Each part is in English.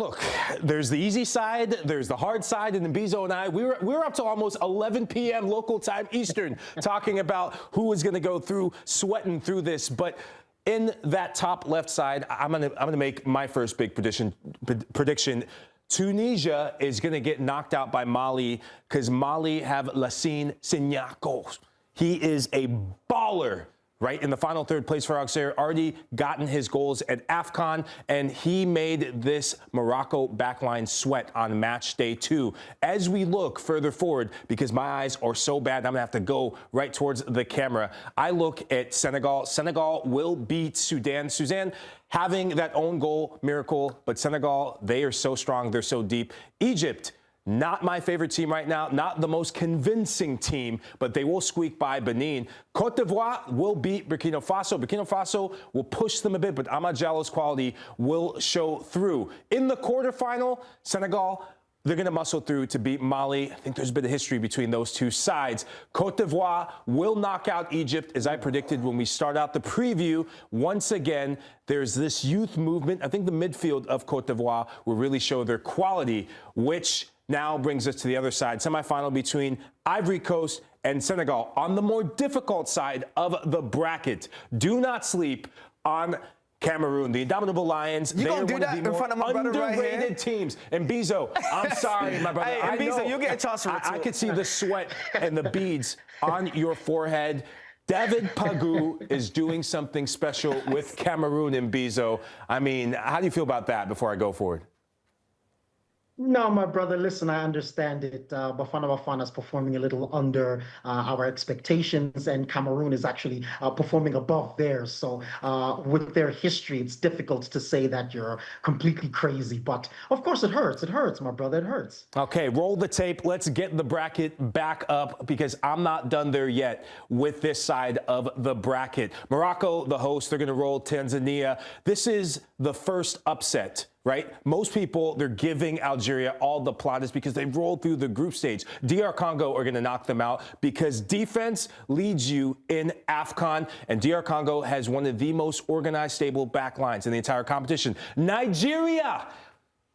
Look, there's the easy side, there's the hard side, and Mbizo and I, we were up to almost 11 p.m. local time Eastern talking about who was going to go through, sweating through this. But in that top left side, I'm gonna make my first big prediction. Tunisia is going to get knocked out by Mali because Mali have Lassine Signaco. He is a baller. Right, in the final third place for Auxerre, already gotten his goals at AFCON, and he made this Morocco backline sweat on match day 2. As we look further forward, because my eyes are so bad, I'm going to have to go right towards the camera. I look at Senegal. Senegal will beat Sudan. Sudan having that own goal miracle, but Senegal, they are so strong, they're so deep. Egypt, not my favorite team right now, not the most convincing team, but they will squeak by Benin. Côte d'Ivoire will beat Burkina Faso. Burkina Faso will push them a bit, but Amad Diallo's quality will show through. In the quarterfinal, Senegal, they're going to muscle through to beat Mali. I think there's a bit of history between those two sides. Côte d'Ivoire will knock out Egypt, as I predicted when we start out the preview. Once again, there's this youth movement. I think the midfield of Côte d'Ivoire will really show their quality, which now brings us to the other side. Semifinal between Ivory Coast and Senegal on the more difficult side of the bracket. Do not sleep on Cameroon, the Indomitable Lions. You gonna do that in front of my brother right here? Underrated teams. And Mbizo, I'm sorry, my brother. Hey, Mbizo, you get a chance to retort. I could see the sweat and the beads on your forehead. David Pagou is doing something special with Cameroon and Mbizo. I mean, how do you feel about that before I go forward? No, my brother, listen, I understand it. Bafana Bafana is performing a little under our expectations, and Cameroon is actually performing above theirs. So with their history, it's difficult to say that you're completely crazy. But of course, it hurts. It hurts, my brother. It hurts. Okay, roll the tape. Let's get the bracket back up because I'm not done there yet with this side of the bracket. Morocco, the host, they're going to roll Tanzania. This is the first upset. Right? Most people, they're giving Algeria all the plaudits because they've rolled through the group stage. DR Congo are going to knock them out because defense leads you in AFCON, and DR Congo has one of the most organized, stable backlines in the entire competition. Nigeria!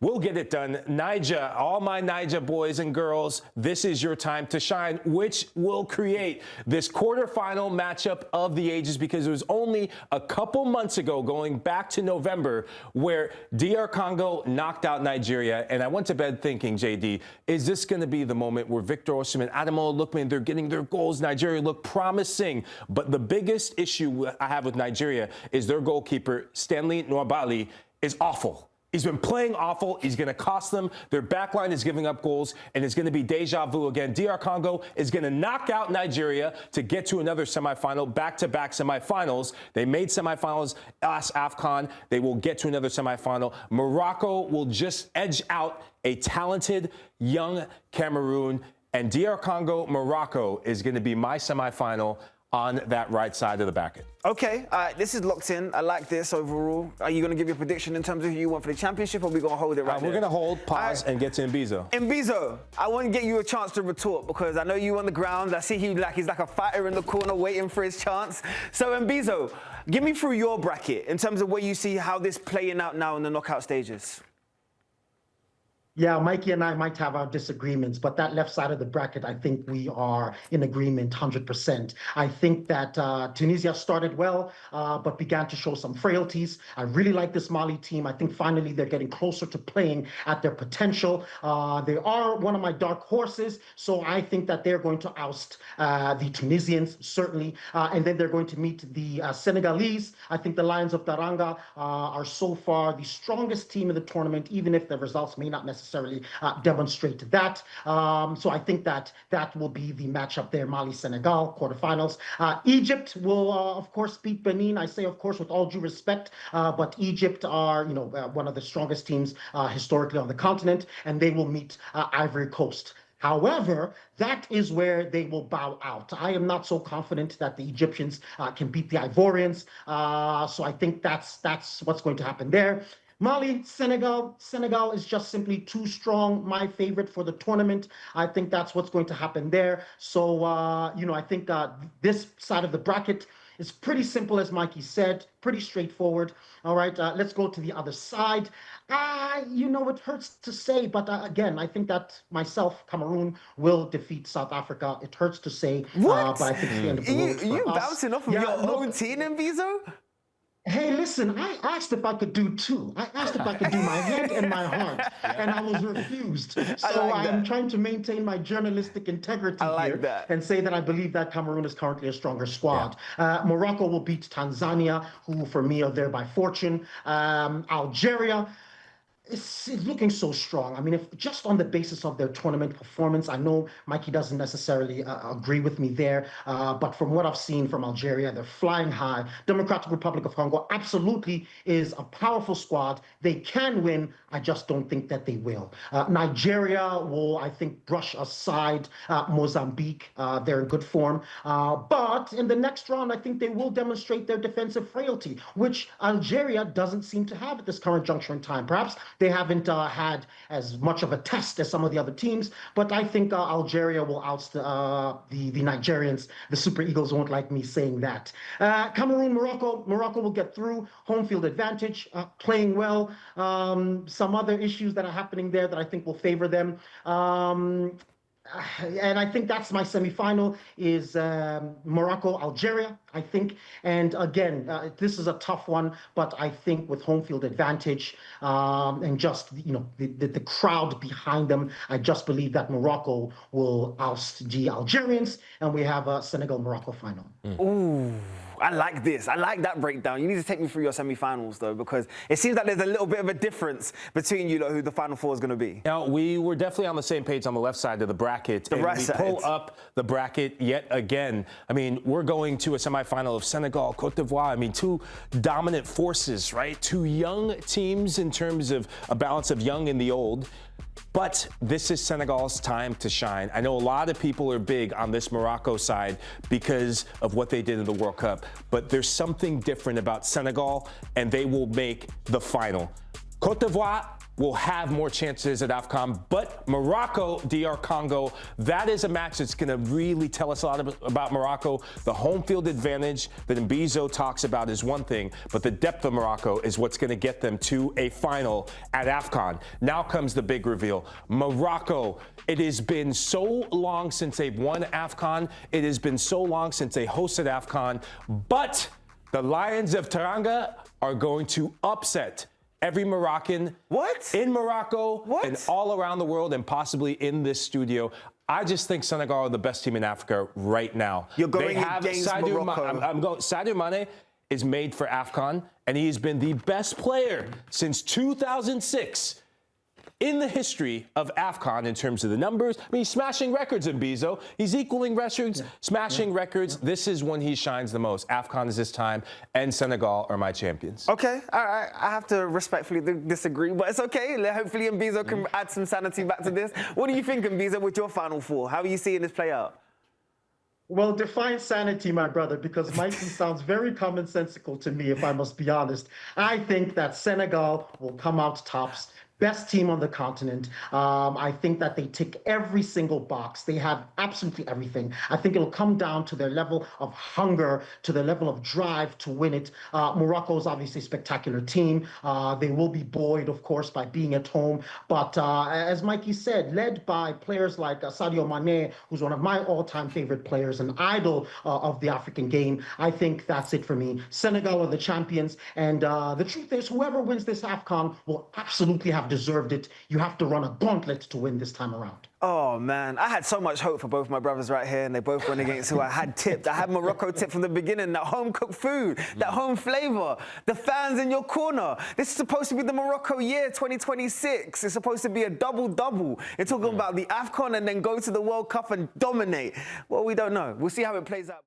We'll get it done. Niger, all my Niger boys and girls, this is your time to shine, which will create this quarterfinal matchup of the ages because it was only a couple months ago, going back to November, where DR Congo knocked out Nigeria. And I went to bed thinking, Jaydee, is this going to be the moment where Victor Osimhen, Ademola Lookman, they're getting their goals? Nigeria look promising. But the biggest issue I have with Nigeria is their goalkeeper, Stanley Nwabali, is awful. He's been playing awful. He's going to cost them. Their backline is giving up goals, and it's going to be deja vu again. DR Congo is going to knock out Nigeria to get to another semifinal, back-to-back semifinals. They made semifinals last AFCON. They will get to another semifinal. Morocco will just edge out a talented young Cameroon, and DR Congo, Morocco is going to be my semifinal on that right side of the bracket. Okay, this is locked in. I like this overall. Are you going to give your prediction in terms of who you want for the championship, or are we going to hold it right We're going to hold, pause, and get to Mbizo. Mbizo, I want to get you a chance to retort because I know you on the ground. I see he's like a fighter in the corner waiting for his chance. So Mbizo, give me through your bracket in terms of where you see how this playing out now in the knockout stages. Yeah, Mikey and I might have our disagreements, but that left side of the bracket, I think we are in agreement 100%. I think that Tunisia started well, but began to show some frailties. I really like this Mali team. I think finally they're getting closer to playing at their potential. They are one of my dark horses, so I think that they're going to oust the Tunisians, certainly, and then they're going to meet the Senegalese. I think the Lions of Teranga are so far the strongest team in the tournament, even if the results may not necessarily demonstrate that. So I think that will be the matchup there, Mali-Senegal, quarterfinals. Egypt will, of course, beat Benin. I say, of course, with all due respect, but Egypt are, one of the strongest teams historically on the continent, and they will meet Ivory Coast. However, that is where they will bow out. I am not so confident that the Egyptians can beat the Ivorians. So I think that's what's going to happen there. Mali, Senegal is just simply too strong. My favorite for the tournament. I think that's what's going to happen there. So, I think this side of the bracket It's pretty simple, as Mikey said, pretty straightforward. All right, let's go to the other side. It hurts to say, but again, I think that myself, Cameroon, will defeat South Africa. It hurts to say, What? but I think it's the end of the road for You us. bouncing off of your own team, Mbizo? Hey, listen, I asked if I could do two. I asked if I could do my head and my heart, and I was refused. So I'm trying to maintain my journalistic integrity here and say that I believe that Cameroon is currently a stronger squad. Morocco will beat Tanzania, who for me are there by fortune. Algeria. It's looking so strong. I mean, if just on the basis of their tournament performance, I know Mikey doesn't necessarily agree with me there, but from what I've seen from Algeria, they're flying high. Democratic Republic of Congo absolutely is a powerful squad. They can win. I just don't think that they will. Nigeria will, I think, brush aside Mozambique. They're in good form. But in the next round, I think they will demonstrate their defensive frailty, which Algeria doesn't seem to have at this current juncture in time. Perhaps they haven't had as much of a test as some of the other teams, but I think Algeria will oust the Nigerians. The Super Eagles won't like me saying that. Cameroon, Morocco will get through. Home field advantage, playing well. Some other issues that are happening there that I think will favor them. And I think that's my semifinal is Morocco, Algeria, I think. And again, this is a tough one, but I think with home field advantage and just, the crowd behind them, I just believe that Morocco will oust the Algerians, and we have a Senegal-Morocco final. Ooh. I like this. I like that breakdown. You need to take me through your semi-finals, though, because it seems like there's a little bit of a difference between you lot who the Final Four is going to be. Now, we were definitely on the same page on the left side of the bracket. The right side. Pull up the bracket yet again. I mean, we're going to a semifinal of Senegal, Cote d'Ivoire. I mean, two dominant forces, right? Two young teams in terms of a balance of young and the old. But this is Senegal's time to shine. I know a lot of people are big on this Morocco side because of what they did in the World Cup, but there's something different about Senegal, and they will make the final. Cote d'Ivoire will have more chances at AFCON, but Morocco, DR Congo, that is a match that's going to really tell us a lot about Morocco. The home field advantage that Mbizo talks about is one thing, but the depth of Morocco is what's going to get them to a final at AFCON. Now comes the big reveal. Morocco, it has been so long since they've won AFCON. It has been so long since they hosted AFCON, but the Lions of Teranga are going to upset every Moroccan in Morocco and all around the world, and possibly in this studio. I just think Senegal are the best team in Africa right now. You're going against Morocco. I'm going. Sadio Mane is made for AFCON, and he's been the best player since 2006 in the history of AFCON in terms of the numbers. I mean, he's smashing records in Mbizo. He's equaling records, smashing records. This is when he shines the most. AFCON is this time, and Senegal are my champions. Okay, all right. I have to respectfully disagree, but it's okay. Hopefully Mbizo can add some sanity back to this. What do you think, Mbizo, with your Final Four? How are you seeing this play out? Well, define sanity, my brother, because Mikey sounds very commonsensical to me, if I must be honest. I think that Senegal will come out tops. Best team on the continent. I think that they tick every single box. They have absolutely everything. I think it'll come down to their level of hunger, to their level of drive to win it. Morocco is obviously a spectacular team. They will be buoyed, of course, by being at home. But as Mikey said, led by players like Sadio Mane, who's one of my all-time favorite players, an idol of the African game, I think that's it for me. Senegal are the champions. And the truth is, whoever wins this AFCON will absolutely have deserved it. You have to run a gauntlet to win this time around. Oh, man. I had so much hope for both my brothers right here, and they both went against who I had tipped. I had Morocco tipped from the beginning, that home-cooked food, that home flavour, the fans in your corner. This is supposed to be the Morocco year, 2026. It's supposed to be a double-double. You're talking about the AFCON and then go to the World Cup and dominate. Well, we don't know. We'll see how it plays out.